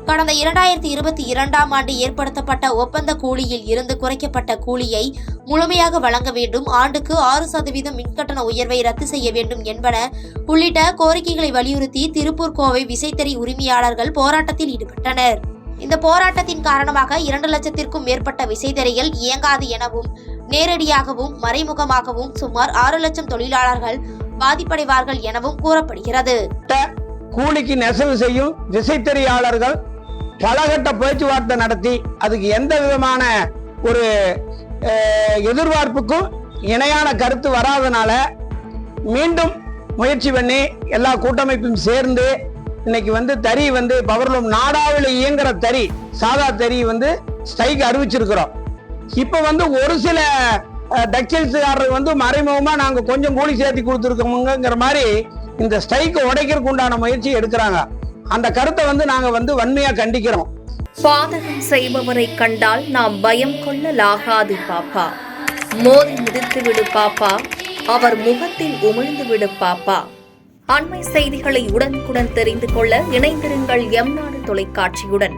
கடந்த 2022ஆம் ஆண்டு ஏற்படுத்தப்பட்ட ஒப்பந்த கூலியில் இருந்து குறைக்கப்பட்ட கூலியை முழுமையாக வழங்க வேண்டும், ஆண்டுக்கு 6% மின்கட்டண உயர்வை ரத்து செய்ய வேண்டும் என்பன உள்ளிட்ட கோரிக்கைகளை வலியுறுத்தி திருப்பூர் கோவை விசைத்தறி உரிமையாளர்கள் போராட்டத்தில் ஈடுபட்டனர். இந்த போராட்டத்தின் காரணமாக 2 லட்சத்திற்கும் மேற்பட்ட விசைத்தறிகள் இயங்காது எனவும் நேரடியாகவும் மறைமுகமாகவும் சுமார் 6 லட்சம் தொழிலாளர்கள் பாதிப்படைவார்கள் எனவும் கூறப்படுகிறது. கூலிக்கு நெசவு செய்யும் விசைத்தறியாளர்கள் பலகட்ட பேச்சுவார்த்தை நடத்தி அதுக்கு எந்த விதமான ஒரு எதிர்பார்ப்புக்கும் இணையான கருத்து வராதனால மீண்டும் முயற்சி பண்ணி எல்லா கூட்டமைப்பும் சேர்ந்து இன்னைக்கு தறி பவர்லூம் நாடாவில் இயங்குற தறி சாதா தறி ஸ்ட்ரைக் அறிவிச்சிருக்கிறோம். இப்ப ஒரு சில டெக்ஸ்டைல்ஸ்காரர்கள் மறைமுகமா நாங்க கொஞ்சம் கூலி சேர்த்து கொடுத்துருக்கோங்கிற மாதிரி இந்த ஸ்ட்ரைக் உடைக்கிறதுக்கு உண்டான முயற்சி எடுக்கிறாங்க. அந்த கருத்தை நாங்க வன்மையா கண்டிக்கிறோம். பாதகம் செய்பவரை கண்டால் நாம் பயம் கொள்ளலாகாது பாப்பா, மோதி மிதித்து விடு பாப்பா, அவர் முகத்தில் உமிழ்ந்து விடு பாப்பா. அண்மை செய்திகளை உடனுக்குடன் தெரிந்து கொள்ள இணைந்திருங்கள் எம் நாடு தொலைக்காட்சியுடன்.